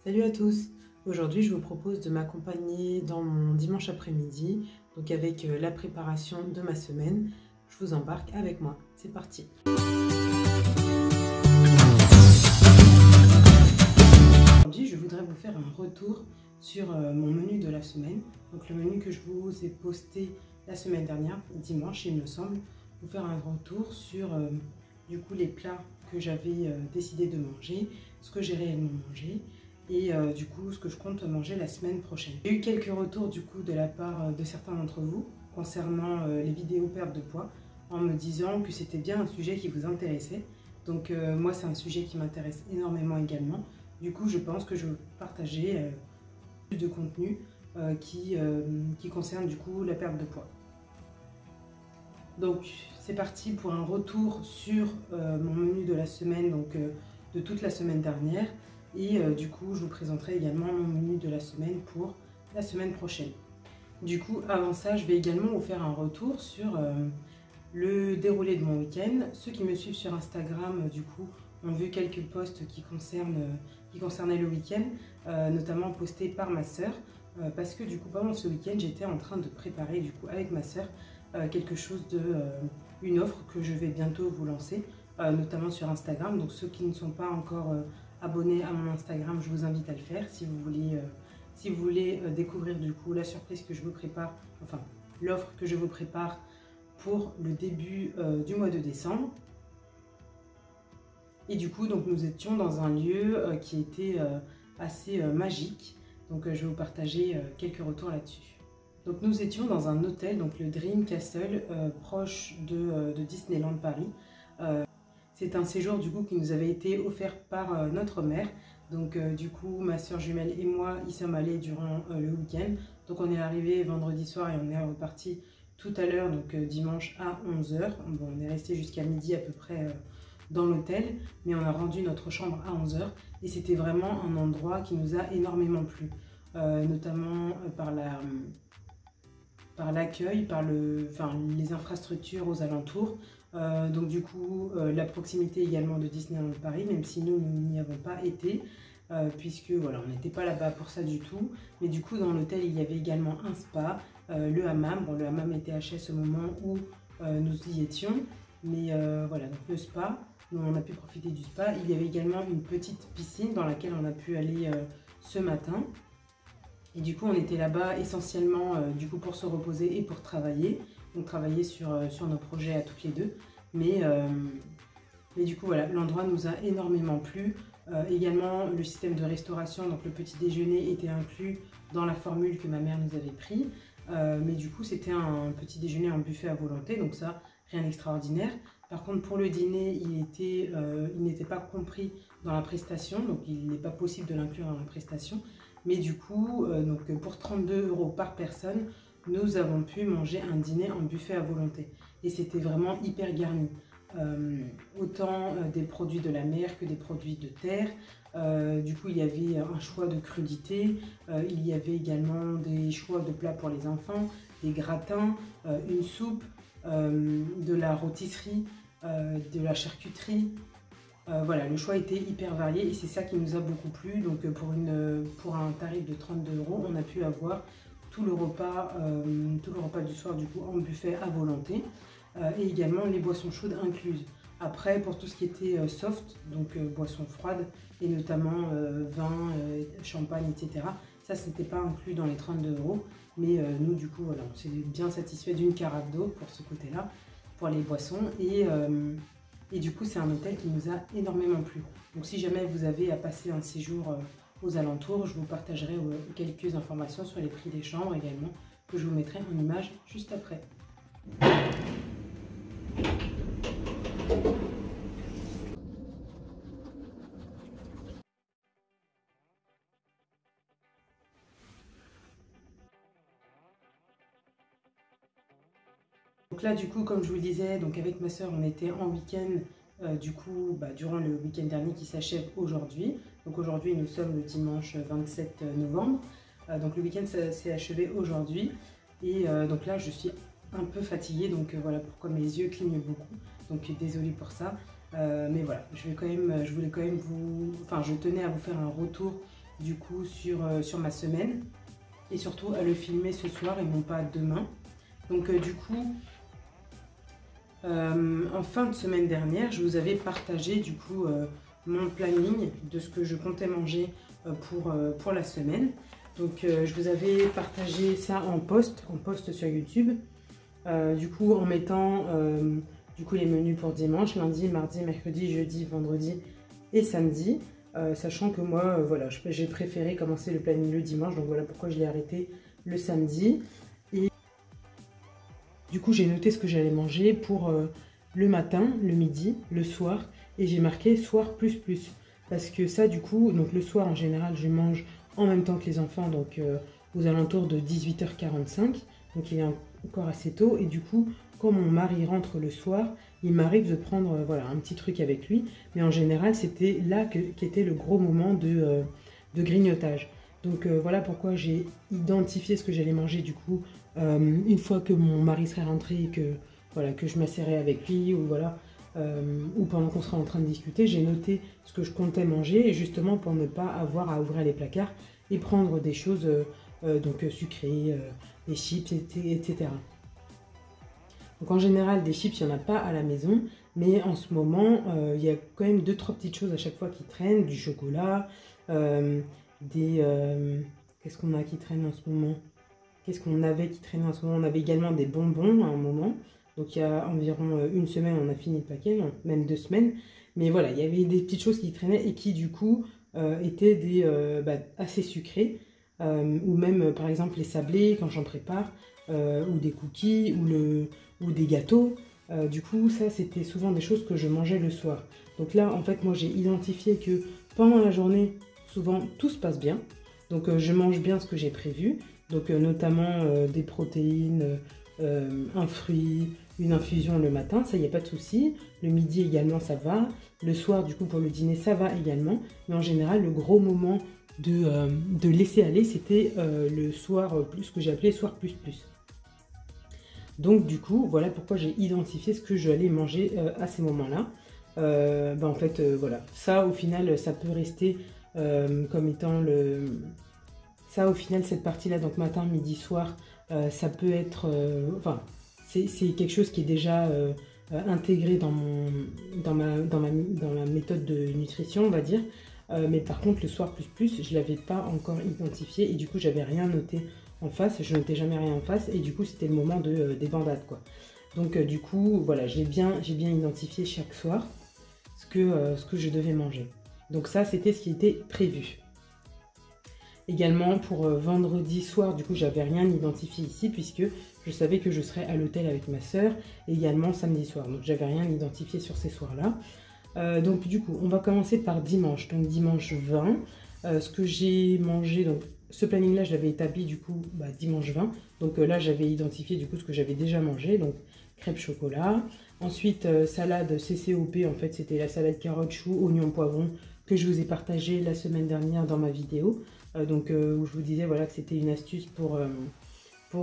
Salut à tous! Aujourd'hui, je vous propose de m'accompagner dans mon dimanche après-midi, donc avec la préparation de ma semaine. Je vous embarque avec moi. C'est parti! Aujourd'hui, je voudrais vous faire un retour sur mon menu de la semaine. Donc le menu que je vous ai posté la semaine dernière, dimanche il me semble, vous faire un retour sur du coup les plats que j'avais décidé de manger, ce que j'ai réellement mangé et du coup ce que je compte manger la semaine prochaine. J'ai eu quelques retours du coup de la part de certains d'entre vous concernant les vidéos perte de poids en me disant que c'était bien un sujet qui vous intéressait. Donc moi c'est un sujet qui m'intéresse énormément également. Du coup je pense que je vais partager plus de contenu qui concerne du coup la perte de poids. Donc c'est parti pour un retour sur mon menu de la semaine, donc de toute la semaine dernière. Et du coup, je vous présenterai également mon menu de la semaine pour la semaine prochaine. Du coup, avant ça, je vais également vous faire un retour sur le déroulé de mon week-end. Ceux qui me suivent sur Instagram, du coup, ont vu quelques posts qui concernaient le week-end, notamment postés par ma sœur, parce que du coup, pendant ce week-end, j'étais en train de préparer, du coup, avec ma sœur, quelque chose une offre que je vais bientôt vous lancer, notamment sur Instagram. Donc, ceux qui ne sont pas encore abonnés à mon Instagram, je vous invite à le faire si vous voulez découvrir du coup la surprise que je vous prépare, enfin l'offre que je vous prépare pour le début du mois de décembre. Et du coup, donc, nous étions dans un lieu qui était assez magique. Donc je vais vous partager quelques retours là-dessus. Donc nous étions dans un hôtel, donc le Dream Castle, proche de Disneyland Paris. C'est un séjour du coup qui nous avait été offert par notre mère. Donc du coup ma soeur jumelle et moi y sommes allés durant le week-end. Donc on est arrivé vendredi soir et on est reparti tout à l'heure, donc dimanche à 11 h. Bon, on est resté jusqu'à midi à peu près dans l'hôtel, mais on a rendu notre chambre à 11 h. Et c'était vraiment un endroit qui nous a énormément plu, notamment par l'accueil, par les infrastructures aux alentours. Donc du coup, la proximité également de Disneyland Paris, même si nous n'y avons pas été, puisque voilà, on n'était pas là-bas pour ça du tout. Mais du coup, dans l'hôtel, il y avait également un spa, le hammam. Bon, le hammam était HS au moment où nous y étions, mais voilà, donc le spa, nous, on a pu profiter du spa. Il y avait également une petite piscine dans laquelle on a pu aller ce matin. Et du coup, on était là-bas essentiellement du coup, pour se reposer et pour travailler. Donc travailler sur nos projets à toutes les deux. Mais du coup, voilà, l'endroit nous a énormément plu. Également, le système de restauration, donc le petit déjeuner était inclus dans la formule que ma mère nous avait pris. Mais du coup, c'était un petit déjeuner en buffet à volonté, donc ça, rien d'extraordinaire. Par contre, pour le dîner, il n'était pas compris dans la prestation, donc il n'est pas possible de l'inclure dans la prestation. Mais du coup, donc pour 32 € par personne, nous avons pu manger un dîner en buffet à volonté. Et c'était vraiment hyper garni. Autant des produits de la mer que des produits de terre. Du coup, il y avait un choix de crudité. Il y avait également des choix de plats pour les enfants, des gratins, une soupe, de la rôtisserie, de la charcuterie. Voilà, le choix était hyper varié et c'est ça qui nous a beaucoup plu. Donc pour un tarif de 32 €, on a pu avoir tout le repas du soir du coup en buffet à volonté et également les boissons chaudes incluses. Après, pour tout ce qui était soft, donc boissons froides et notamment vin, champagne, etc. Ça, c'était pas inclus dans les 32 €. Mais nous, du coup, voilà, on s'est bien satisfait d'une carafe d'eau pour ce côté-là, pour les boissons. Et du coup, c'est un hôtel qui nous a énormément plu. Donc si jamais vous avez à passer un séjour aux alentours, je vous partagerai quelques informations sur les prix des chambres également, que je vous mettrai en image juste après. Donc là, du coup, comme je vous le disais, donc avec ma soeur, on était en week-end, du coup, durant le week-end dernier qui s'achève aujourd'hui. Donc aujourd'hui, nous sommes le dimanche 27 novembre. Donc le week-end s'est achevé aujourd'hui. Et donc là, je suis un peu fatiguée, donc voilà pourquoi mes yeux clignent beaucoup. Donc désolée pour ça. Mais voilà, je tenais à vous faire un retour du coup sur ma semaine et surtout à le filmer ce soir et non pas demain. Donc du coup, en fin de semaine dernière, je vous avais partagé du coup mon planning de ce que je comptais manger pour la semaine. Donc je vous avais partagé ça en post sur YouTube, du coup en mettant du coup les menus pour dimanche, lundi, mardi, mercredi, jeudi, vendredi et samedi, sachant que moi voilà, j'ai préféré commencer le planning le dimanche, donc voilà pourquoi je l'ai arrêté le samedi. Et du coup j'ai noté ce que j'allais manger pour le matin, le midi, le soir, et j'ai marqué soir plus plus, parce que ça du coup, donc le soir en général je mange en même temps que les enfants, donc aux alentours de 18h45, donc il est encore assez tôt, et du coup quand mon mari rentre le soir, il m'arrive de prendre voilà, un petit truc avec lui, mais en général c'était là qu'était le gros moment de grignotage. Donc voilà pourquoi j'ai identifié ce que j'allais manger du coup, une fois que mon mari serait rentré et que, voilà, que je m'asserais avec lui, ou voilà, ou pendant qu'on sera en train de discuter, j'ai noté ce que je comptais manger, et justement pour ne pas avoir à ouvrir les placards et prendre des choses donc sucrées, des chips, etc. Donc en général, des chips, il n'y en a pas à la maison, mais en ce moment, il y a quand même 2-3 petites choses à chaque fois qui traînent, du chocolat, qu'est-ce qu'on a qui traîne en ce moment? Qu'est-ce qu'on avait qui traînait en ce moment? On avait également des bonbons à un moment. Donc il y a environ une semaine, on a fini le paquet, non, même 2 semaines. Mais voilà, il y avait des petites choses qui traînaient et qui du coup étaient assez sucrées. Ou même par exemple les sablés quand j'en prépare, ou des cookies, ou des gâteaux. Du coup ça c'était souvent des choses que je mangeais le soir. Donc là en fait moi j'ai identifié que pendant la journée, souvent tout se passe bien. Donc je mange bien ce que j'ai prévu. Donc notamment des protéines, un fruit, une infusion le matin, ça y a pas de souci. Le midi également ça va. Le soir du coup pour le dîner ça va également. Mais en général le gros moment de laisser aller c'était le soir, ce que j'ai appelé soir plus plus. Donc du coup voilà pourquoi j'ai identifié ce que j'allais manger à ces moments-là. En fait voilà, ça au final ça peut rester comme étant le... Ça, au final, cette partie-là, donc matin, midi, soir, ça peut être... enfin, c'est quelque chose qui est déjà intégré dans ma méthode de nutrition, on va dire. Mais par contre, le soir plus plus, je ne l'avais pas encore identifié et du coup, j'avais rien noté en face. Je notais jamais rien en face et du coup, c'était le moment de débandade, quoi. Donc, du coup, voilà, j'ai bien identifié chaque soir ce que je devais manger. Donc ça, c'était ce qui était prévu. Également pour vendredi soir, du coup j'avais rien identifié ici puisque je savais que je serais à l'hôtel avec ma soeur, également samedi soir, donc j'avais rien identifié sur ces soirs-là. Donc du coup on va commencer par dimanche, donc dimanche 20, ce que j'ai mangé, donc ce planning-là je l'avais établi du coup dimanche 20, donc là j'avais identifié du coup ce que j'avais déjà mangé, donc crêpes chocolat, ensuite salade CCOP, en fait c'était la salade carottes, choux, oignons, poivrons que je vous ai partagé la semaine dernière dans ma vidéo. Où je vous disais voilà, que c'était une astuce pour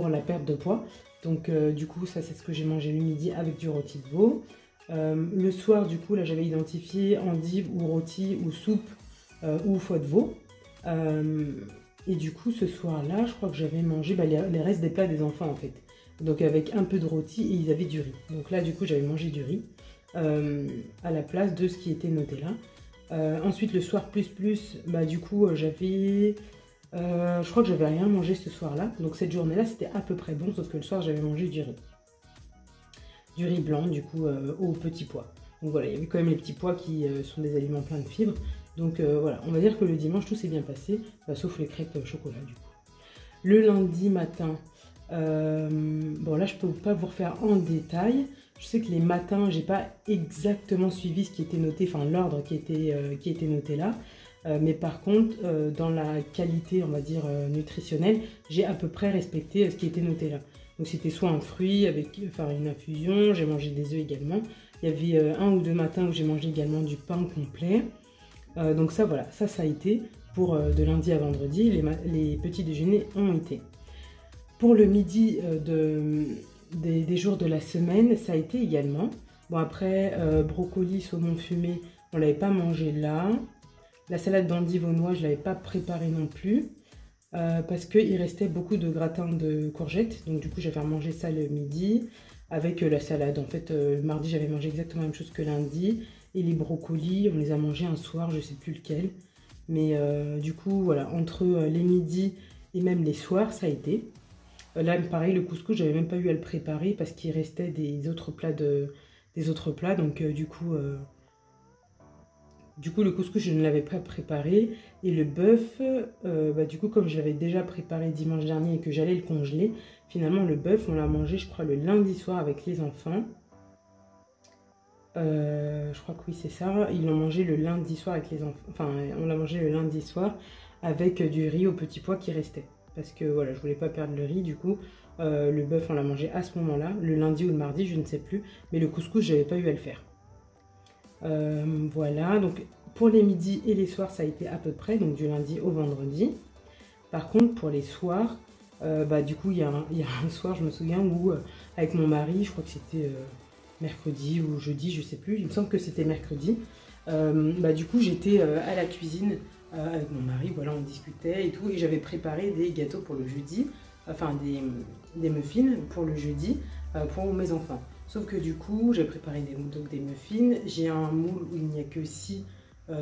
la perte de poids. Donc du coup ça c'est ce que j'ai mangé le midi avec du rôti de veau. Le soir du coup là j'avais identifié endive ou rôti ou soupe ou foie de veau. Et du coup ce soir là je crois que j'avais mangé les restes des plats des enfants en fait. Donc avec un peu de rôti et ils avaient du riz. Donc là du coup j'avais mangé du riz à la place de ce qui était noté là. Ensuite le soir plus plus, du coup j'avais, je crois que j'avais rien mangé ce soir-là, donc cette journée-là c'était à peu près bon, sauf que le soir j'avais mangé du riz blanc du coup aux petits pois. Donc voilà, il y avait quand même les petits pois qui sont des aliments pleins de fibres, donc voilà, on va dire que le dimanche tout s'est bien passé, sauf les crêpes chocolat du coup. Le lundi matin, bon là je peux pas vous refaire en détail. Je sais que les matins, j'ai pas exactement suivi ce qui était noté, enfin l'ordre qui était noté là. Mais par contre, dans la qualité, on va dire, nutritionnelle, j'ai à peu près respecté ce qui était noté là. Donc c'était soit un fruit avec une infusion, j'ai mangé des œufs également. Il y avait un ou deux matins où j'ai mangé également du pain complet. Donc ça, voilà, ça a été pour de lundi à vendredi. Les petits déjeuners ont été. Pour le midi des jours de la semaine, ça a été également. Bon après, brocoli, saumon fumé, on ne l'avait pas mangé là. La salade d'endives je ne l'avais pas préparée non plus. Parce qu'il restait beaucoup de gratin de courgettes. Donc du coup, j'avais mangé ça le midi avec la salade. En fait, le mardi, j'avais mangé exactement la même chose que lundi. Et les brocolis, on les a mangés un soir, je ne sais plus lequel. Mais du coup, voilà, entre les midis et même les soirs, ça a été. Là, pareil, le couscous, j'avais même pas eu à le préparer parce qu'il restait des autres plats. Donc du coup, le couscous, je ne l'avais pas préparé. Et le bœuf, du coup, comme je l'avais déjà préparé dimanche dernier et que j'allais le congeler, finalement, le bœuf, on l'a mangé, je crois, le lundi soir avec les enfants. Je crois que oui, c'est ça. Ils l'ont mangé le lundi soir avec les enfants. Enfin, on l'a mangé le lundi soir avec du riz au petit pois qui restait. Parce que, voilà, je voulais pas perdre le riz, du coup. Le bœuf, on l'a mangé à ce moment-là, le lundi ou le mardi, je ne sais plus. Mais le couscous, je n'avais pas eu à le faire. Voilà, donc pour les midis et les soirs, ça a été à peu près, donc du lundi au vendredi. Par contre, pour les soirs, du coup, il y a un soir, je me souviens, où avec mon mari, je crois que c'était mercredi ou jeudi, je sais plus, il me semble que c'était mercredi. Du coup, j'étais à la cuisine avec mon mari, voilà, on discutait et tout, et j'avais préparé des gâteaux pour le jeudi, enfin des muffins pour le jeudi pour mes enfants. Sauf que du coup, j'ai préparé des muffins. J'ai un moule où il n'y a que 6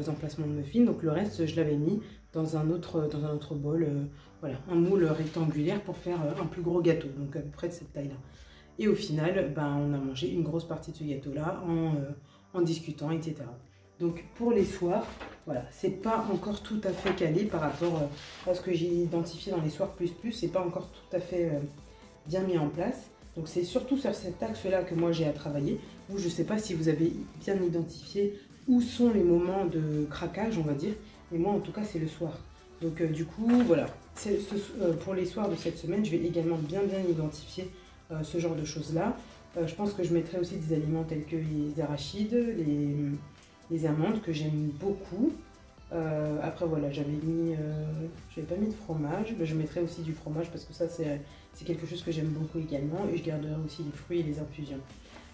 emplacements de muffins. Donc le reste, je l'avais mis dans un autre bol. Voilà, un moule rectangulaire pour faire un plus gros gâteau. Donc à peu près de cette taille-là. Et au final, on a mangé une grosse partie de ce gâteau-là en discutant, etc. Donc pour les soirs, voilà, c'est pas encore tout à fait calé par rapport à ce que j'ai identifié dans les soirs plus. C'est pas encore tout à fait bien mis en place. Donc c'est surtout sur cet axe-là que moi j'ai à travailler. Vous, je ne sais pas si vous avez bien identifié où sont les moments de craquage, on va dire. Mais moi, en tout cas, c'est le soir. Donc du coup, voilà. Pour les soirs de cette semaine, je vais également bien identifier ce genre de choses-là. Je pense que je mettrai aussi des aliments tels que les arachides, les amandes, que j'aime beaucoup. Après, voilà, j'avais pas mis de fromage. Mais je mettrai aussi du fromage parce que ça, c'est quelque chose que j'aime beaucoup également. Et je garderai aussi les fruits et les infusions.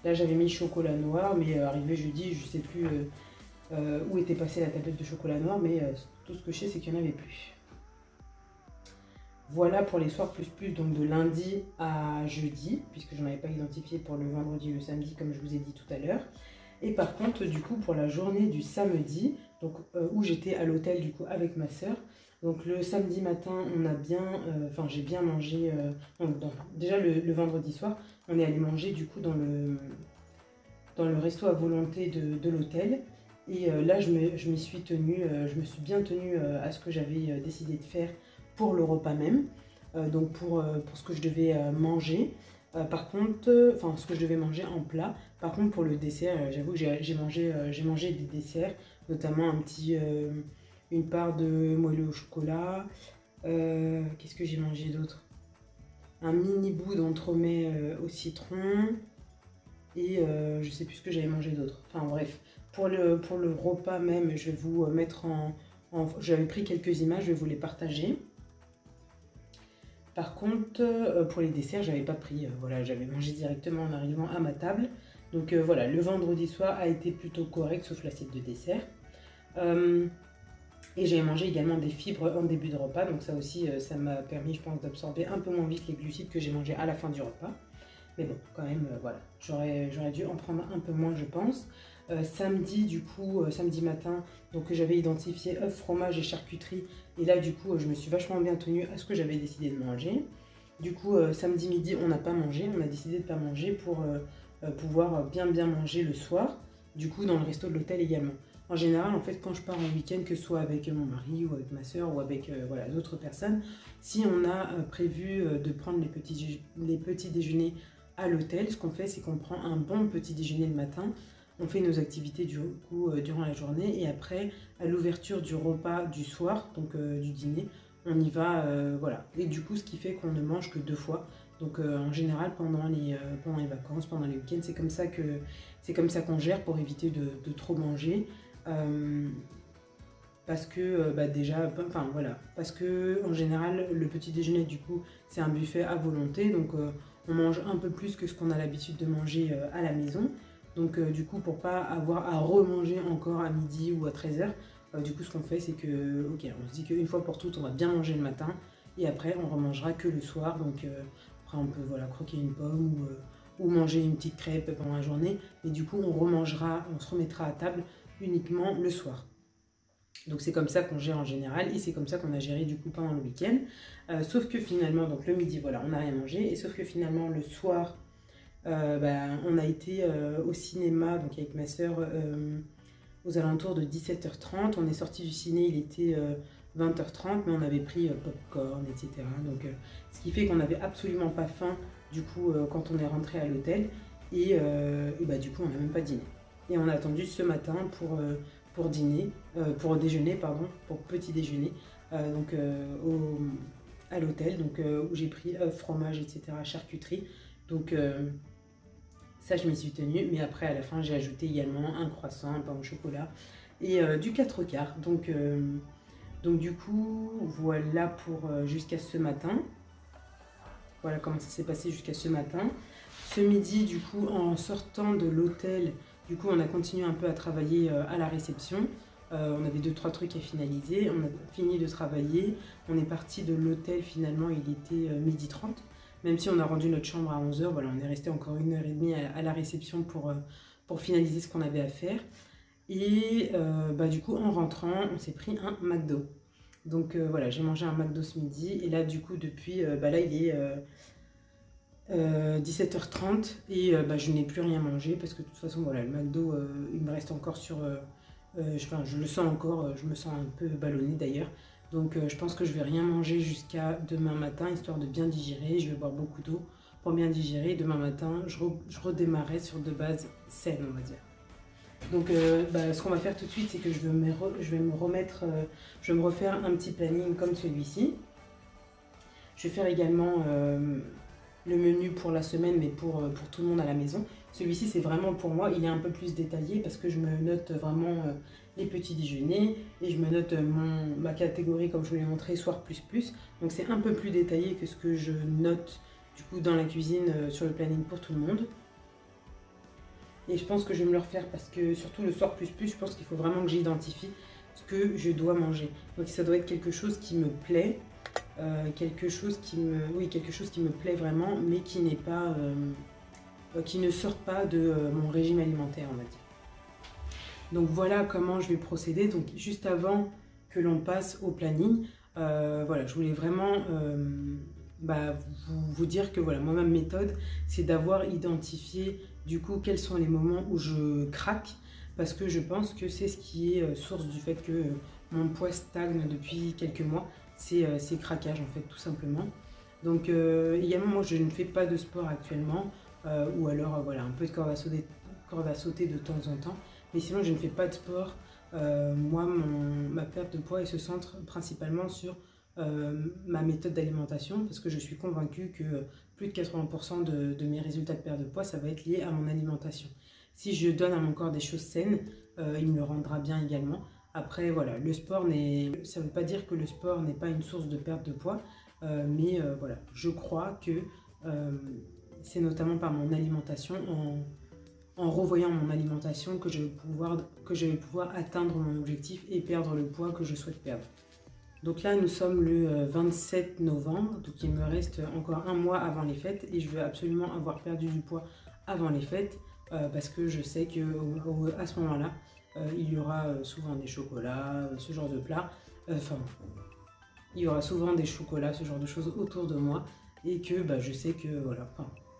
Là, j'avais mis chocolat noir, mais arrivé jeudi, je ne sais plus où était passée la tablette de chocolat noir, mais tout ce que je sais, c'est qu'il n'y en avait plus. Voilà pour les soirs plus, donc de lundi à jeudi, puisque je n'en avais pas identifié pour le vendredi et le samedi, comme je vous ai dit tout à l'heure. Et par contre, du coup, pour la journée du samedi, donc où j'étais à l'hôtel du coup avec ma soeur. Donc le samedi matin, j'ai bien mangé. Déjà le vendredi soir, on est allé manger du coup dans le resto à volonté de l'hôtel. Et là, je me suis bien tenue à ce que j'avais décidé de faire pour le repas même. Donc pour ce que je devais manger. Par contre, ce que je devais manger en plat. Par contre, pour le dessert, j'avoue que j'ai mangé des desserts, notamment une part de moelleux au chocolat. Qu'est-ce que j'ai mangé d'autre? Un mini bout d'entremet au citron. Et je sais plus ce que j'avais mangé d'autre. Enfin bref, pour le repas même, je vais vous mettre j'avais pris quelques images, je vais vous les partager. Par contre, pour les desserts, j'avais pas pris. Voilà, j'avais mangé directement en arrivant à ma table. Donc voilà, le vendredi soir a été plutôt correct, sauf l'assiette de dessert. Et j'avais mangé également des fibres en début de repas. Donc ça aussi, ça m'a permis, je pense, d'absorber un peu moins vite les glucides que j'ai mangés à la fin du repas. Mais bon, quand même, voilà, j'aurais dû en prendre un peu moins, je pense. Samedi, du coup, samedi matin, donc j'avais identifié œufs, fromage et charcuterie. Et là, du coup, je me suis vachement bien tenue à ce que j'avais décidé de manger. Du coup, samedi midi, on n'a pas mangé. On a décidé de ne pas manger pour pouvoir bien manger le soir. Du coup, dans le resto de l'hôtel également. En général, en fait, quand je pars en week-end, que ce soit avec mon mari ou avec ma soeur ou avec d'autres personnes, si on a prévu de prendre les petits déjeuners à l'hôtel, ce qu'on fait, c'est qu'on prend un bon petit déjeuner le matin, on fait nos activités du coup durant la journée et après, à l'ouverture du repas du soir, donc du dîner, on y va, voilà. Et du coup, ce qui fait qu'on ne mange que 2 fois. Donc en général, pendant les vacances, pendant les week-ends, c'est comme ça qu'on gère pour éviter de trop manger. Parce que parce que en général, le petit déjeuner, du coup, c'est un buffet à volonté, donc on mange un peu plus que ce qu'on a l'habitude de manger à la maison. Donc du coup, pour pas avoir à remanger encore à midi ou à 13h, Du coup, ce qu'on fait, c'est que, ok, on se dit qu'une fois pour toutes, on va bien manger le matin, et après, on remangera que le soir. Donc, après, on peut voilà, croquer une pomme ou manger une petite crêpe pendant la journée. Mais du coup, on se remettra à table uniquement le soir. Donc c'est comme ça qu'on gère en général et c'est comme ça qu'on a géré du coup pendant le week-end. Sauf que finalement, donc le midi, voilà, on n'a rien mangé. Et sauf que finalement, le soir, on a été au cinéma, donc avec ma soeur, aux alentours de 17h30. On est sorti du ciné, il était 20h30, mais on avait pris popcorn, etc. Donc, ce qui fait qu'on n'avait absolument pas faim du coup quand on est rentré à l'hôtel. Et du coup, on n'a même pas dîné. Et on a attendu ce matin pour dîner, pour déjeuner, pardon, pour petit déjeuner, à l'hôtel, donc où j'ai pris fromage, etc., charcuterie. Donc ça, je m'y suis tenue, mais après, à la fin, j'ai ajouté également un croissant, un pain au chocolat et du 4 quarts. Donc du coup, voilà pour jusqu'à ce matin. Voilà comment ça s'est passé jusqu'à ce matin. Ce midi, du coup, en sortant de l'hôtel, du coup, on a continué un peu à travailler à la réception. On avait 2-3 trucs à finaliser. On a fini de travailler. On est parti de l'hôtel, finalement, il était 12h30. Même si on a rendu notre chambre à 11h, voilà, on est resté encore 1h30 à la réception pour finaliser ce qu'on avait à faire. Et du coup, en rentrant, on s'est pris un McDo. Donc voilà, j'ai mangé un McDo ce midi. Et là, du coup, depuis, là, il est 17h30 et je n'ai plus rien mangé parce que de toute façon, voilà, le McDo, il me reste encore sur... je le sens encore, je me sens un peu ballonnée d'ailleurs. Donc je pense que je vais rien manger jusqu'à demain matin, histoire de bien digérer. Je vais boire beaucoup d'eau pour bien digérer. Demain matin, je redémarrerai sur de bases saines, on va dire. Donc ce qu'on va faire tout de suite, c'est que je vais me refaire un petit planning comme celui-ci. Je vais faire également le menu pour la semaine, mais pour tout le monde à la maison. Celui-ci, c'est vraiment pour moi, il est un peu plus détaillé parce que je me note vraiment les petits déjeuners et je me note ma catégorie, comme je vous l'ai montré, soir plus plus. Donc c'est un peu plus détaillé que ce que je note du coup dans la cuisine sur le planning pour tout le monde. Et je pense que je vais me le refaire parce que surtout le soir plus plus, je pense qu'il faut vraiment que j'identifie ce que je dois manger. Donc ça doit être quelque chose qui me plaît, quelque chose qui me plaît vraiment, mais qui n'est pas, qui ne sort pas de mon régime alimentaire, on va dire. Donc voilà comment je vais procéder. Donc juste avant que l'on passe au planning, voilà, je voulais vraiment vous dire que voilà, moi ma méthode, c'est d'avoir identifié du coup quels sont les moments où je craque, parce que je pense que c'est ce qui est source du fait que mon poids stagne depuis quelques mois, c'est ces craquages en fait, tout simplement. Donc également, moi je ne fais pas de sport actuellement, ou alors voilà, un peu de corde à sauter de temps en temps, mais sinon je ne fais pas de sport. Moi, ma perte de poids elle se centre principalement sur ma méthode d'alimentation, parce que je suis convaincue que plus de 80% de mes résultats de perte de poids, ça va être lié à mon alimentation. Si je donne à mon corps des choses saines, il me le rendra bien également. Après, voilà, le sport, ça ne veut pas dire que le sport n'est pas une source de perte de poids, mais voilà, je crois que c'est notamment par mon alimentation, en revoyant mon alimentation, que je vais pouvoir atteindre mon objectif et perdre le poids que je souhaite perdre. Donc là, nous sommes le 27 novembre, donc il me reste encore un mois avant les fêtes et je veux absolument avoir perdu du poids avant les fêtes parce que je sais qu'à ce moment-là, il y aura souvent des chocolats, ce genre de plats, il y aura souvent des chocolats, ce genre de choses autour de moi et que je sais que voilà,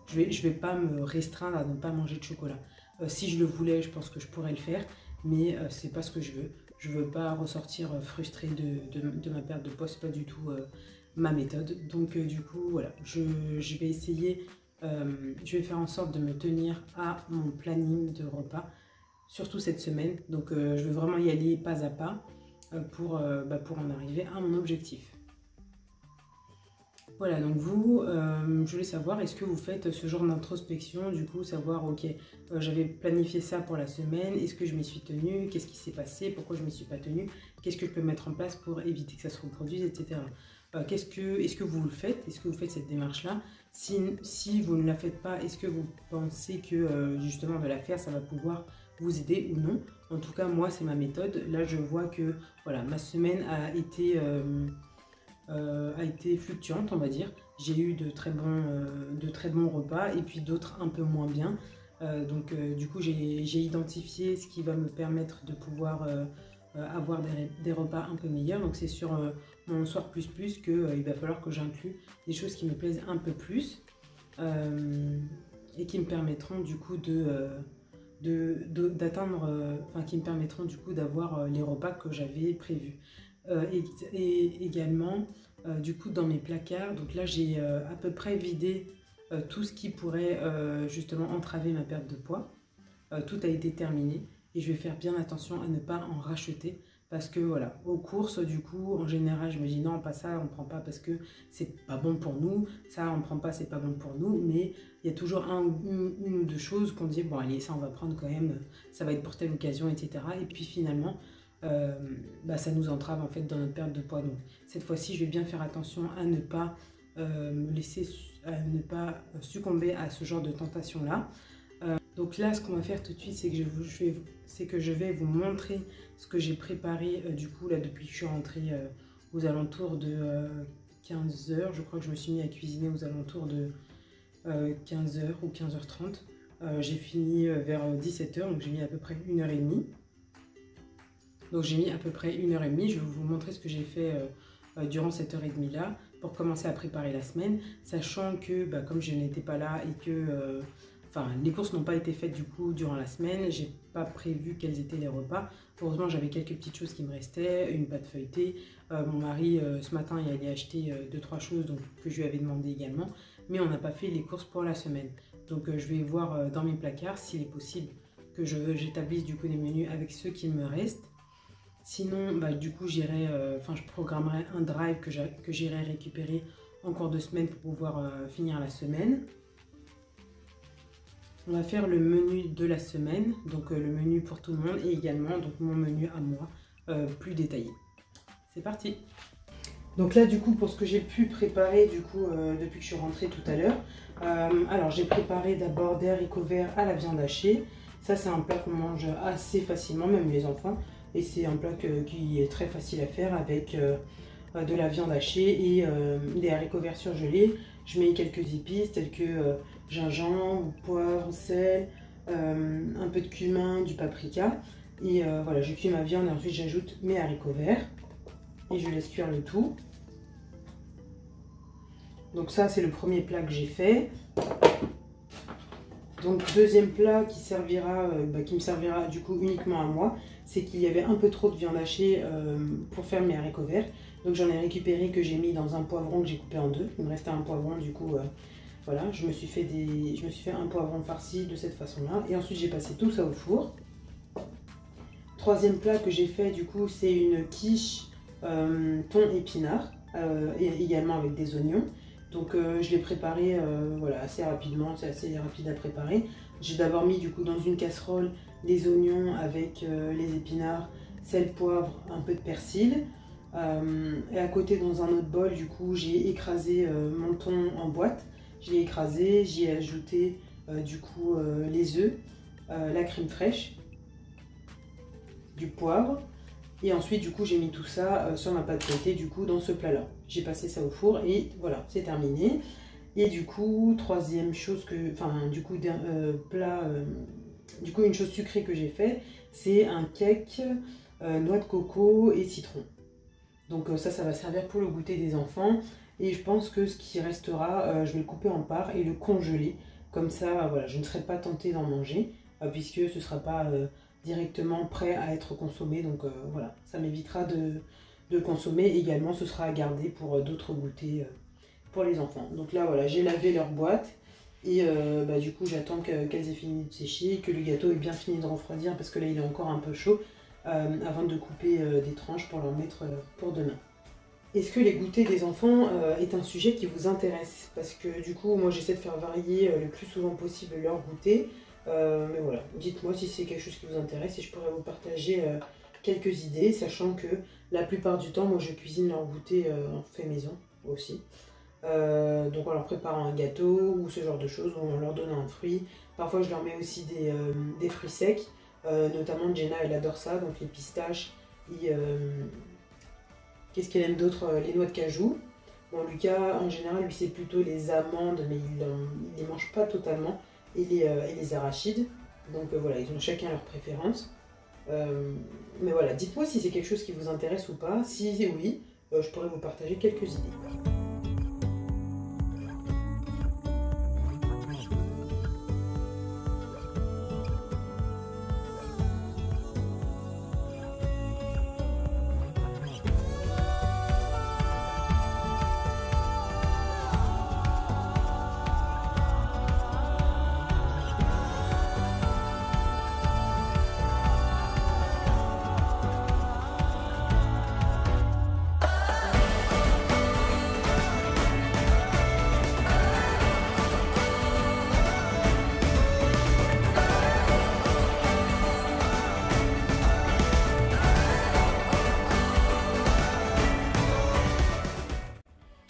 je vais pas me restreindre à ne pas manger de chocolat. Si je le voulais, je pense que je pourrais le faire, mais c'est pas ce que je veux. Je veux pas ressortir frustrée de ma perte de poids, c'est pas du tout ma méthode. Donc du coup, voilà, je vais essayer, je vais faire en sorte de me tenir à mon planning de repas, surtout cette semaine. Donc je vais vraiment y aller pas à pas pour en arriver à mon objectif. Voilà, donc vous, je voulais savoir, est-ce que vous faites ce genre d'introspection, du coup, savoir, ok, j'avais planifié ça pour la semaine, est-ce que je m'y suis tenue, qu'est-ce qui s'est passé, pourquoi je ne m'y suis pas tenue, qu'est-ce que je peux mettre en place pour éviter que ça se reproduise, etc. Est-ce que vous le faites, est-ce que vous faites cette démarche-là? Si vous ne la faites pas, est-ce que vous pensez que justement de la faire, ça va pouvoir vous aider ou non. En tout cas, moi, c'est ma méthode. Là, je vois que voilà, ma semaine a été fluctuante, on va dire. J'ai eu de très bons repas et puis d'autres un peu moins bien. Du coup, j'ai identifié ce qui va me permettre de pouvoir avoir des repas un peu meilleurs. Donc, c'est sur mon soir plus qu'il va falloir que j'inclue des choses qui me plaisent un peu plus et qui me permettront du coup qui me permettront du coup d'avoir les repas que j'avais prévus. Et également, du coup, dans mes placards, donc là, j'ai à peu près vidé tout ce qui pourrait justement entraver ma perte de poids. Tout a été terminé et je vais faire bien attention à ne pas en racheter parce que voilà, aux courses, du coup, en général, je me dis non, pas ça, on prend pas parce que c'est pas bon pour nous, ça, on prend pas, c'est pas bon pour nous, mais il y a toujours une ou deux choses qu'on dit, bon, allez, ça, on va prendre quand même, ça va être pour telle occasion, etc. Et puis finalement, ça nous entrave en fait dans notre perte de poids. Donc cette fois-ci, je vais bien faire attention à ne pas succomber à ce genre de tentation-là. Donc là, ce qu'on va faire tout de suite, c'est que je vais vous montrer ce que j'ai préparé du coup là depuis que je suis rentrée aux alentours de 15h. Je crois que je me suis mis à cuisiner aux alentours de 15h ou 15h30. J'ai fini vers 17h, donc j'ai mis à peu près 1h30. Donc j'ai mis à peu près 1h30. Je vais vous montrer ce que j'ai fait durant cette heure et demie là pour commencer à préparer la semaine, sachant que comme je n'étais pas là et que les courses n'ont pas été faites du coup durant la semaine, j'ai pas prévu quels étaient les repas. Heureusement, j'avais quelques petites choses qui me restaient, une pâte feuilletée. Mon mari ce matin il allait acheter 2-3 choses donc, que je lui avais demandé également, mais on n'a pas fait les courses pour la semaine. Donc je vais voir dans mes placards s'il est possible que j'établisse du coup des menus avec ceux qui me restent. Sinon, du coup, je programmerai un drive que j'irai récupérer en cours de semaine pour pouvoir finir la semaine. On va faire le menu de la semaine, donc le menu pour tout le monde et également donc, mon menu à moi, plus détaillé. C'est parti! Donc là, du coup, pour ce que j'ai pu préparer du coup, depuis que je suis rentrée tout à l'heure, alors j'ai préparé d'abord des haricots verts à la viande hachée. Ça, c'est un plat qu'on mange assez facilement, même les enfants. Et c'est un plat qui est très facile à faire avec de la viande hachée et des haricots verts surgelés. Je mets quelques épices telles que gingembre, poivre, sel, un peu de cumin, du paprika. Et voilà, je cuis ma viande et ensuite j'ajoute mes haricots verts. Et je laisse cuire le tout. Donc ça, c'est le premier plat que j'ai fait. Donc deuxième plat qui me servira du coup uniquement à moi, c'est qu'il y avait un peu trop de viande hachée pour faire mes haricots verts. Donc j'en ai récupéré que j'ai mis dans un poivron que j'ai coupé en deux. Il me restait un poivron du coup, voilà, je me suis fait un poivron farci de cette façon-là. Et ensuite j'ai passé tout ça au four. Troisième plat que j'ai fait du coup, c'est une quiche thon épinard, et également avec des oignons. Donc je l'ai préparé voilà, assez rapidement, c'est assez rapide à préparer. J'ai d'abord mis du coup dans une casserole les oignons avec les épinards, sel, poivre, un peu de persil. Et à côté dans un autre bol, du coup j'ai écrasé mon thon en boîte. Je l'ai écrasé, j'y ai ajouté du coup les œufs, la crème fraîche, du poivre. Et ensuite, du coup, j'ai mis tout ça sur ma pâte feuilletée, du coup, dans ce plat-là. J'ai passé ça au four et voilà, c'est terminé. Et du coup, troisième chose une chose sucrée que j'ai fait, c'est un cake noix de coco et citron. Donc ça va servir pour le goûter des enfants. Et je pense que ce qui restera, je vais le couper en parts et le congeler. Comme ça, voilà, je ne serai pas tentée d'en manger, puisque ce ne sera pas directement prêt à être consommé. Donc voilà, ça m'évitera de le consommer. Également, ce sera à garder pour d'autres goûters pour les enfants. Donc là, voilà, j'ai lavé leur boîte. Et du coup, j'attends qu'elles aient fini de sécher et que le gâteau ait bien fini de refroidir, parce que là, il est encore un peu chaud, avant de couper des tranches pour leur mettre pour demain. Est-ce que les goûters des enfants est un sujet qui vous intéresse? Parce que du coup, moi j'essaie de faire varier le plus souvent possible leur goûter. Mais voilà, dites-moi si c'est quelque chose qui vous intéresse et je pourrais vous partager quelques idées, sachant que la plupart du temps, moi je cuisine leur goûter en fait maison aussi. Donc en leur préparant un gâteau ou ce genre de choses, ou en leur donnant un fruit. Parfois je leur mets aussi des fruits secs, Notamment Jenna, elle adore ça, donc les pistaches et qu'est-ce qu'elle aime d'autre? Les noix de cajou. Bon, Lucas, en général, lui, c'est plutôt les amandes, mais il ne les mange pas totalement, et les arachides. Donc voilà, ils ont chacun leurs préférences. Mais voilà, dites-moi si c'est quelque chose qui vous intéresse ou pas. Si oui, je pourrais vous partager quelques idées.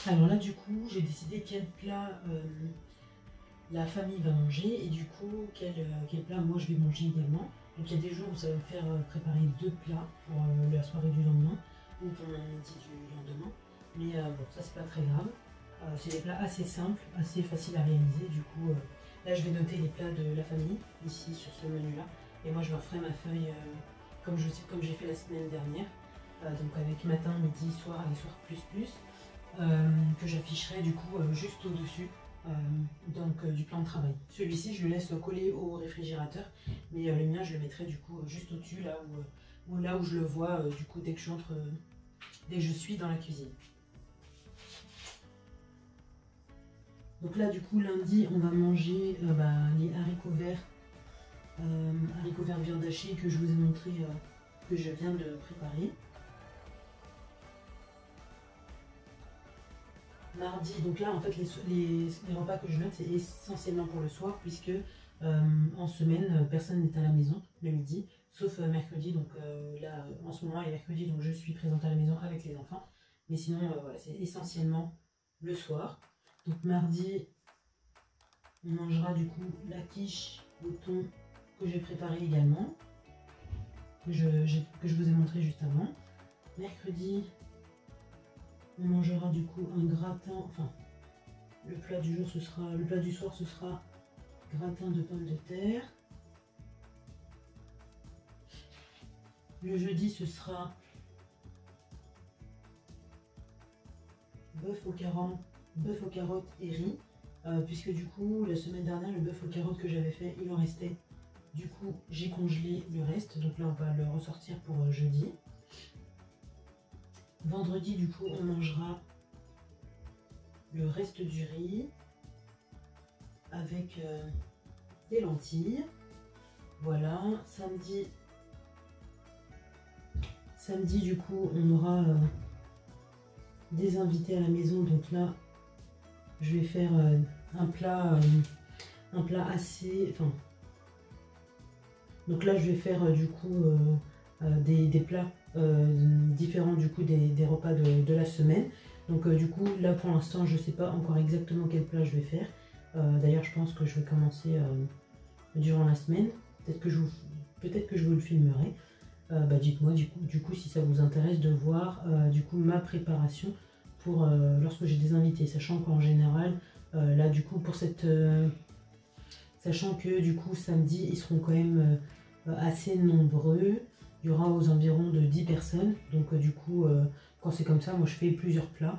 Alors là, du coup, j'ai décidé quel plat la famille va manger et du coup, quel plat moi je vais manger également. Donc il y a des jours où ça va me faire préparer 2 plats pour la soirée du lendemain ou pour le midi du lendemain. Mais bon, ça c'est pas très grave. C'est des plats assez simples, assez faciles à réaliser. Du coup, là je vais noter les plats de la famille ici sur ce menu-là. Et moi je me referai ma feuille comme j'ai fait la semaine dernière. Donc avec matin, midi, soir et soir plus. Que j'afficherai du coup juste au-dessus du plan de travail. Celui-ci je le laisse coller au réfrigérateur, mais le mien je le mettrai du coup juste au-dessus là où je le vois du coup dès que je suis dans la cuisine. Donc là du coup lundi on va manger les haricots verts viande hachée que je vous ai montré que je viens de préparer. Mardi, donc là en fait les repas que je note c'est essentiellement pour le soir puisque en semaine personne n'est à la maison le midi sauf mercredi, donc là en ce moment est mercredi donc je suis présente à la maison avec les enfants, mais sinon voilà, c'est essentiellement le soir. Donc mardi on mangera du coup la quiche au thon que j'ai préparé également, que je vous ai montré juste avant. Mercredi on mangera du coup un gratin, enfin le plat du soir ce sera gratin de pommes de terre. Le jeudi ce sera bœuf aux carottes et riz, puisque du coup la semaine dernière le bœuf aux carottes que j'avais fait il en restait, du coup j'ai congelé le reste, donc là on va le ressortir pour jeudi. Vendredi, du coup, on mangera le reste du riz avec des lentilles. Voilà. Samedi, du coup, on aura des invités à la maison. Donc là, je vais faire un plat assez... Enfin, donc là, je vais faire du coup des plats différents du coup des repas de la semaine. Donc du coup là pour l'instant je sais pas encore exactement quel plat je vais faire. D'ailleurs je pense que je vais commencer durant la semaine. Peut-être que je vous le filmerai. Dites-moi du coup si ça vous intéresse de voir du coup ma préparation pour lorsque j'ai des invités, sachant qu'en général là du coup pour sachant que du coup samedi ils seront quand même assez nombreux. Il y aura aux environs de 10 personnes, donc du coup, quand c'est comme ça, moi je fais plusieurs plats,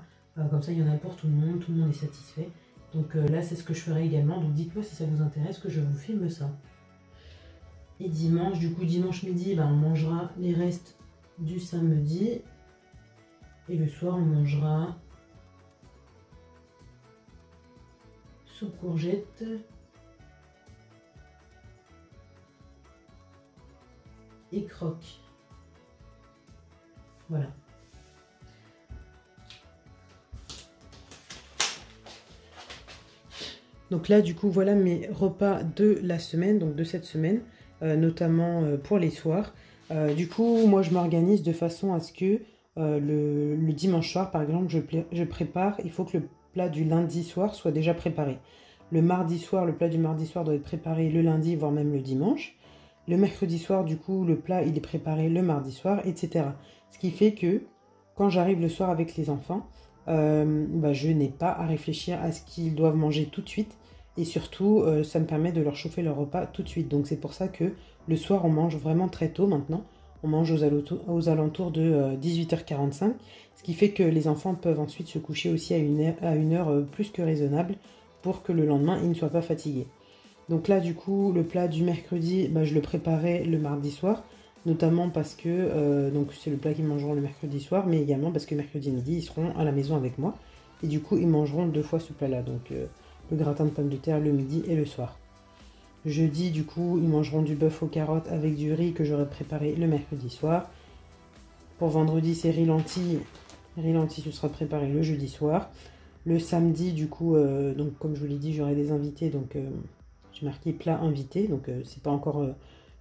comme ça il y en a pour tout le monde est satisfait. Donc là c'est ce que je ferai également, donc dites-moi si ça vous intéresse que je vous filme ça. Et dimanche, du coup dimanche midi, on mangera les restes du samedi, et le soir on mangera soupe courgette, et croque. Voilà. Donc là, du coup, voilà mes repas de la semaine, donc de cette semaine, notamment pour les soirs. Du coup, moi, je m'organise de façon à ce que le dimanche soir, par exemple, je prépare, il faut que le plat du lundi soir soit déjà préparé. Le mardi soir, le plat du mardi soir doit être préparé le lundi, voire même le dimanche. Le mercredi soir, du coup, le plat, il est préparé le mardi soir, etc. Ce qui fait que quand j'arrive le soir avec les enfants, je n'ai pas à réfléchir à ce qu'ils doivent manger tout de suite. Et surtout, ça me permet de leur chauffer leur repas tout de suite. Donc c'est pour ça que le soir, on mange vraiment très tôt maintenant. On mange aux alentours de 18h45. Ce qui fait que les enfants peuvent ensuite se coucher aussi à une heure plus que raisonnable pour que le lendemain, ils ne soient pas fatigués. Donc là, du coup, le plat du mercredi, je le préparais le mardi soir, notamment parce que donc c'est le plat qu'ils mangeront le mercredi soir, mais également parce que mercredi midi, ils seront à la maison avec moi. Et du coup, ils mangeront 2 fois ce plat-là, donc le gratin de pommes de terre le midi et le soir. Jeudi, du coup, ils mangeront du bœuf aux carottes avec du riz que j'aurais préparé le mercredi soir. Pour vendredi, c'est riz lentilles. Riz lentilles, ce sera préparé le jeudi soir. Le samedi, du coup, donc comme je vous l'ai dit, j'aurai des invités, donc j'ai marqué plat invité, donc c'est pas encore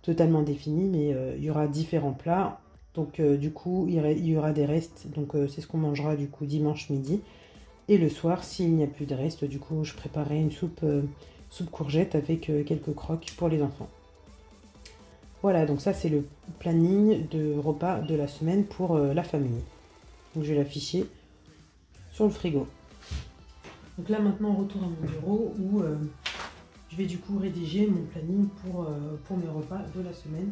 totalement défini, mais il y aura différents plats. Donc du coup, il y aura des restes, donc c'est ce qu'on mangera du coup dimanche midi. Et le soir, s'il n'y a plus de reste, du coup, je préparerai une soupe courgette avec quelques croques pour les enfants. Voilà, donc ça c'est le planning de repas de la semaine pour la famille. Donc je vais l'afficher sur le frigo. Donc là maintenant, retour à mon bureau où je vais du coup rédiger mon planning pour mes repas de la semaine,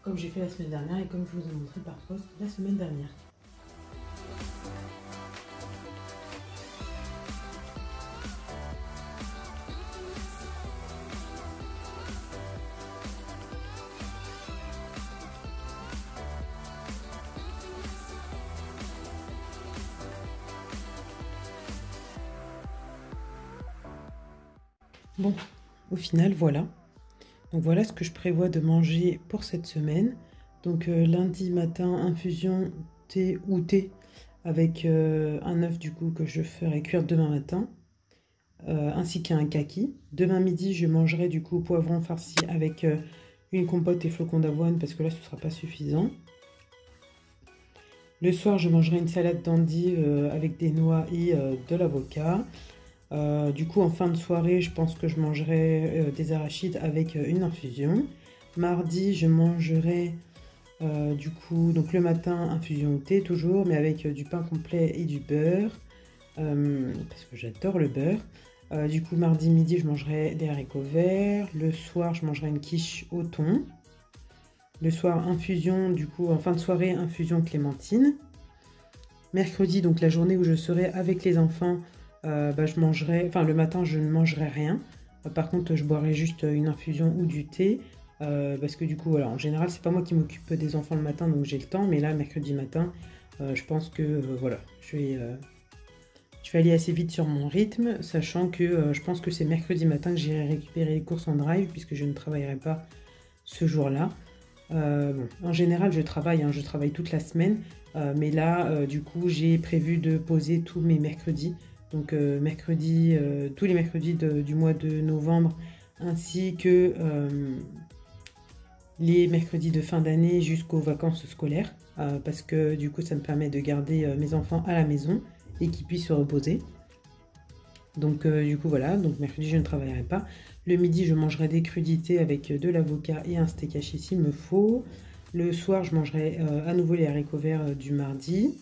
comme j'ai fait la semaine dernière et comme je vous ai montré par post la semaine dernière. Bon, au final, voilà. Donc voilà ce que je prévois de manger pour cette semaine. Donc lundi matin, infusion thé ou thé avec un œuf du coup que je ferai cuire demain matin, ainsi qu'un kaki. Demain midi, je mangerai du coup poivron farci avec une compote et flocons d'avoine parce que là, ce ne sera pas suffisant. Le soir, je mangerai une salade d'endives avec des noix et de l'avocat. Du coup, en fin de soirée, je pense que je mangerai des arachides avec une infusion. Mardi, je mangerai du coup, donc le matin, infusion au thé toujours, mais avec du pain complet et du beurre, parce que j'adore le beurre. Du coup, mardi midi, je mangerai des haricots verts. Le soir, je mangerai une quiche au thon. Le soir, infusion, du coup, en fin de soirée, infusion clémentine. Mercredi, donc la journée où je serai avec les enfants, je mangerai, enfin le matin, je ne mangerai rien. Par contre, je boirai juste une infusion ou du thé. Parce que du coup, voilà, en général, c'est pas moi qui m'occupe des enfants le matin, donc j'ai le temps. Mais là, mercredi matin, je pense que voilà, je vais aller assez vite sur mon rythme, sachant que je pense que c'est mercredi matin que j'irai récupérer les courses en drive, puisque je ne travaillerai pas ce jour-là. En général, je travaille toute la semaine, mais là, du coup, j'ai prévu de poser tous mes mercredis. Donc, tous les mercredis du mois de novembre, ainsi que les mercredis de fin d'année jusqu'aux vacances scolaires, parce que du coup, ça me permet de garder mes enfants à la maison et qu'ils puissent se reposer. Donc, du coup, voilà. Donc, mercredi, je ne travaillerai pas. Le midi, je mangerai des crudités avec de l'avocat et un steak haché s'il me faut. Le soir, je mangerai à nouveau les haricots verts du mardi.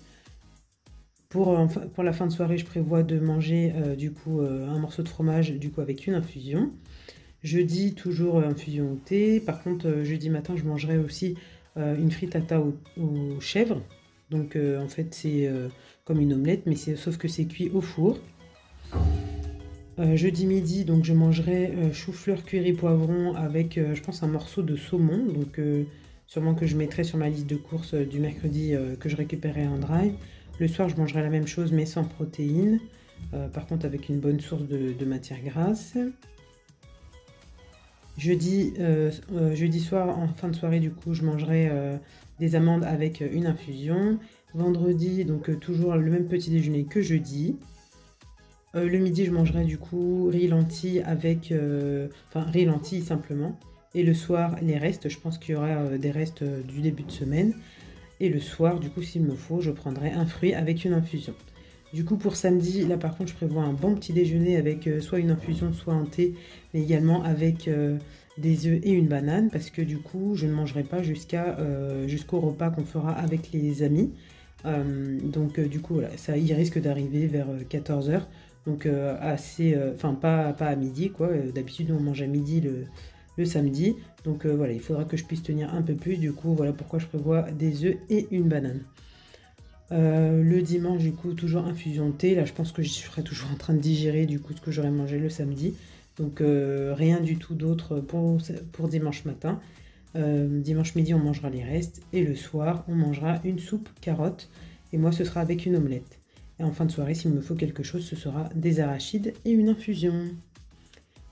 Pour la fin de soirée, je prévois de manger du coup un morceau de fromage du coup avec une infusion. Jeudi, toujours infusion au thé. Par contre, jeudi matin, je mangerai aussi une frittata aux chèvres. Donc en fait, c'est comme une omelette, mais sauf que c'est cuit au four. Jeudi midi, donc je mangerai chou-fleur cuit et poivron avec, je pense, un morceau de saumon. Donc sûrement que je mettrai sur ma liste de courses du mercredi que je récupérerai en drive. Le soir, je mangerai la même chose, mais sans protéines. Par contre, avec une bonne source de matière grasse. Jeudi soir, en fin de soirée, du coup, je mangerai des amandes avec une infusion. Vendredi, donc toujours le même petit déjeuner que jeudi. Le midi, je mangerai du coup riz lentilles avec... riz lentilles simplement. Et le soir, les restes. Je pense qu'il y aura des restes du début de semaine. Et le soir, du coup, s'il me faut, je prendrai un fruit avec une infusion. Du coup, pour samedi, là par contre, je prévois un bon petit déjeuner avec soit une infusion, soit un thé, mais également avec des œufs et une banane parce que du coup je ne mangerai pas jusqu'au repas qu'on fera avec les amis. Donc du coup voilà, ça il risque d'arriver vers 14 h. Donc enfin pas à midi quoi. D'habitude on mange à midi le samedi. Donc voilà, il faudra que je puisse tenir un peu plus. Du coup voilà pourquoi je prévois des œufs et une banane. Le dimanche du coup toujours infusion de thé. Là je pense que je serai toujours en train de digérer du coup ce que j'aurais mangé le samedi. Donc rien du tout d'autre pour dimanche matin. Dimanche midi on mangera les restes et le soir on mangera une soupe carotte et moi ce sera avec une omelette. Et en fin de soirée s'il me faut quelque chose ce sera des arachides et une infusion.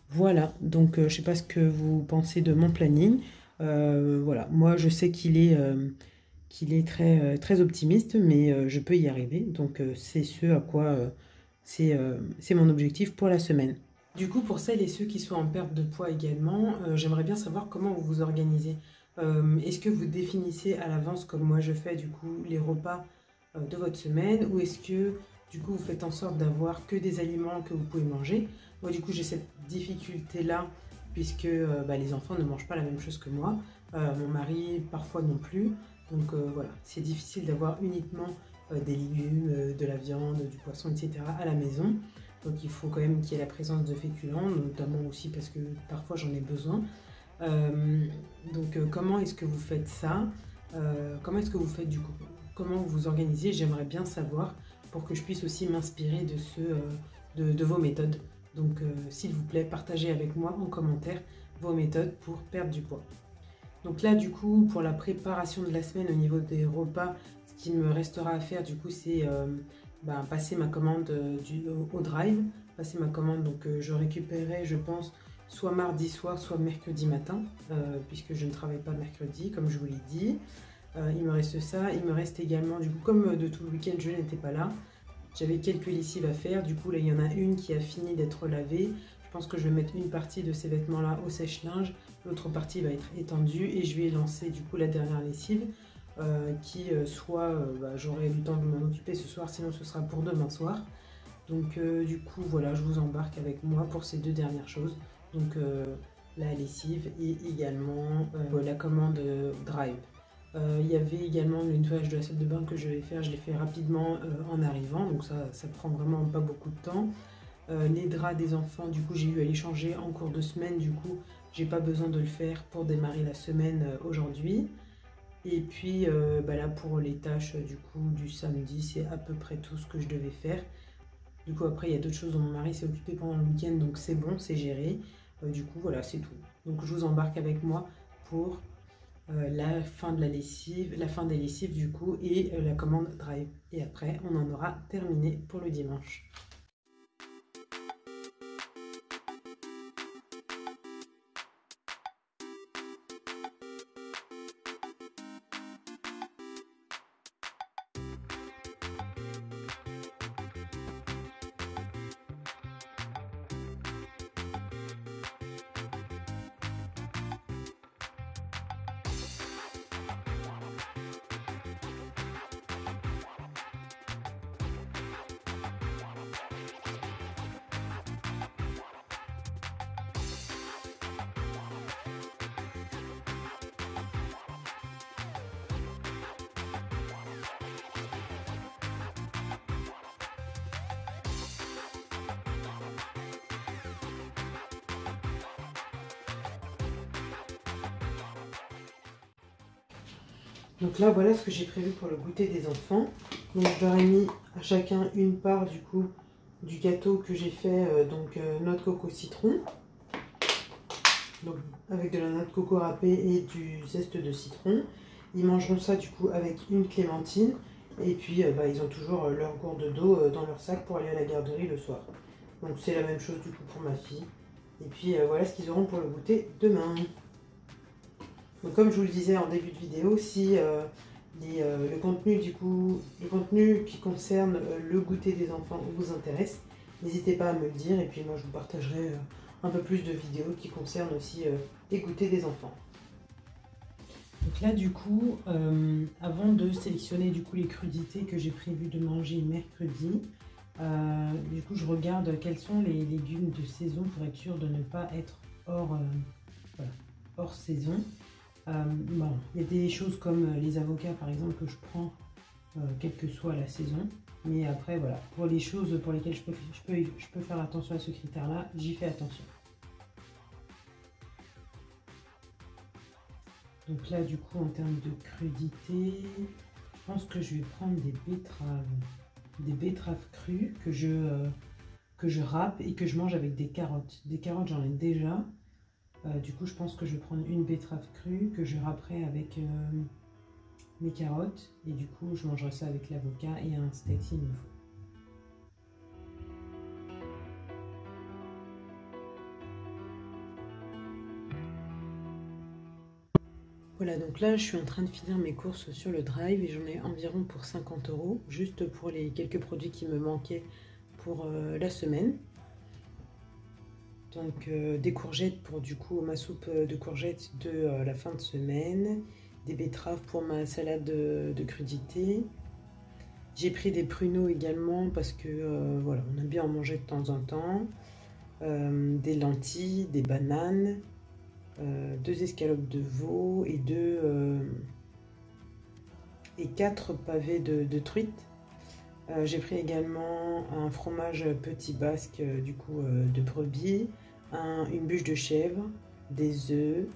Voilà, donc je sais pas ce que vous pensez de mon planning. Voilà, moi je sais qu'il est très optimiste mais je peux y arriver. Donc c'est ce à quoi c'est mon objectif pour la semaine. Du coup, pour celles et ceux qui sont en perte de poids également, j'aimerais bien savoir comment vous vous organisez. Est-ce que vous définissez à l'avance, comme moi je fais, du coup, les repas de votre semaine, ou est-ce que, du coup, vous faites en sorte d'avoir que des aliments que vous pouvez manger? Moi, du coup, j'ai cette difficulté-là, puisque les enfants ne mangent pas la même chose que moi. Mon mari, parfois non plus. Donc voilà, c'est difficile d'avoir uniquement des légumes, de la viande, du poisson, etc. à la maison. Donc il faut quand même qu'il y ait la présence de féculents, notamment aussi parce que parfois j'en ai besoin. Comment est-ce que vous faites ça? Comment est-ce que vous faites du coup? Comment vous vous organisez? J'aimerais bien savoir pour que je puisse aussi m'inspirer de vos méthodes. Donc s'il vous plaît, partagez avec moi en commentaire vos méthodes pour perdre du poids. Donc là du coup, pour la préparation de la semaine au niveau des repas, ce qu'il me restera à faire du coup c'est passer ma commande au drive, passer ma commande, donc je récupérerai je pense soit mardi soir soit mercredi matin puisque je ne travaille pas mercredi comme je vous l'ai dit. Il me reste ça, il me reste également du coup comme de tout le week-end je n'étais pas là, j'avais quelques lessives à faire, du coup là il y en a une qui a fini d'être lavée. Je pense que je vais mettre une partie de ces vêtements là au sèche-linge, l'autre partie va être étendue et je vais lancer du coup la dernière lessive. J'aurai eu le temps de m'en occuper ce soir, sinon ce sera pour demain soir. Donc du coup voilà, je vous embarque avec moi pour ces deux dernières choses. Donc la lessive et également la commande drive. Il y avait également le nettoyage de la salle de bain que je vais faire, je l'ai fait rapidement en arrivant, donc ça prend vraiment pas beaucoup de temps. Les draps des enfants, du coup j'ai eu à les changer en cours de semaine, du coup j'ai pas besoin de le faire pour démarrer la semaine aujourd'hui. Et puis là pour les tâches du coup du samedi, c'est à peu près tout ce que je devais faire. Du coup après il y a d'autres choses dont mon mari s'est occupé pendant le week-end, donc c'est bon, c'est géré. Du coup voilà, c'est tout. Donc je vous embarque avec moi pour la fin de la lessive, la fin des lessives du coup et la commande drive. Et après on en aura terminé pour le dimanche. Donc là, voilà ce que j'ai prévu pour le goûter des enfants. Donc je leur ai mis à chacun une part du coup du gâteau que j'ai fait, noix de coco citron. Donc avec de la noix de coco râpée et du zeste de citron. Ils mangeront ça du coup avec une clémentine. Et puis ils ont toujours leur gourde d'eau dans leur sac pour aller à la garderie le soir. Donc c'est la même chose du coup pour ma fille. Et puis voilà ce qu'ils auront pour le goûter demain. Donc comme je vous le disais en début de vidéo, si le contenu qui concerne le goûter des enfants vous intéresse, n'hésitez pas à me le dire et puis moi je vous partagerai un peu plus de vidéos qui concernent aussi les goûters des enfants. Donc là du coup, avant de sélectionner du coup les crudités que j'ai prévu de manger mercredi, du coup je regarde quels sont les légumes de saison pour être sûr de ne pas être voilà, hors saison. Bon, il y a des choses comme les avocats par exemple que je prends quelle que soit la saison. Mais après voilà, pour les choses pour lesquelles je peux faire attention à ce critère-là, j'y fais attention. Donc là du coup en termes de crudité, je pense que je vais prendre des betteraves crues que je râpe et que je mange avec des carottes. Des carottes j'en ai déjà. Du coup je pense que je vais prendre une betterave crue que je râperai avec mes carottes. Et du coup je mangerai ça avec l'avocat et un steak s'il me faut. Voilà, donc là je suis en train de finir mes courses sur le drive et j'en ai environ pour 50 €, juste pour les quelques produits qui me manquaient pour la semaine. Donc des courgettes pour du coup ma soupe de courgettes de la fin de semaine, des betteraves pour ma salade de crudité. J'ai pris des pruneaux également parce que voilà, on aime bien en manger de temps en temps. Des lentilles, des bananes. 2 escalopes de veau et 4 pavés de truite. J'ai pris également un fromage petit basque du coup de brebis, une bûche de chèvre, des œufs,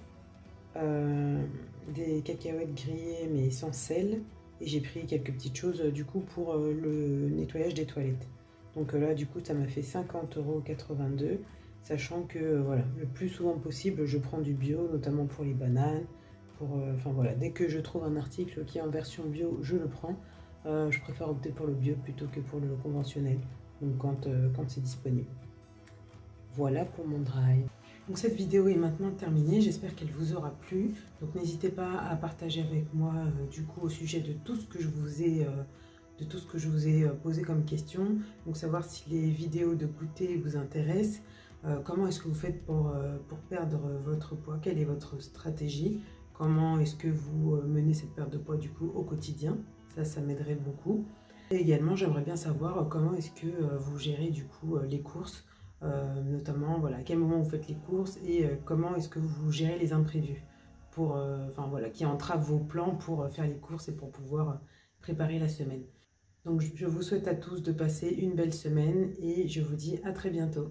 des cacahuètes grillées mais sans sel, et j'ai pris quelques petites choses du coup pour le nettoyage des toilettes. Donc là du coup ça m'a fait 50,82 €. Sachant que voilà, le plus souvent possible, je prends du bio, notamment pour les bananes. Enfin voilà, dès que je trouve un article qui est en version bio, je le prends. Je préfère opter pour le bio plutôt que pour le conventionnel, donc quand c'est disponible. Voilà pour mon drive. Donc cette vidéo est maintenant terminée, j'espère qu'elle vous aura plu. Donc n'hésitez pas à partager avec moi du coup au sujet de tout ce que je vous ai posé comme question. Donc savoir si les vidéos de goûter vous intéressent. Comment est-ce que vous faites pour perdre votre poids? Quelle est votre stratégie? Comment est-ce que vous menez cette perte de poids du coup au quotidien? Ça m'aiderait beaucoup. Et également, j'aimerais bien savoir comment est-ce que vous gérez du coup les courses, notamment voilà, à quel moment vous faites les courses et comment est-ce que vous gérez les imprévus pour, enfin voilà, qui entravent vos plans pour faire les courses et pour pouvoir préparer la semaine. Donc je vous souhaite à tous de passer une belle semaine et je vous dis à très bientôt.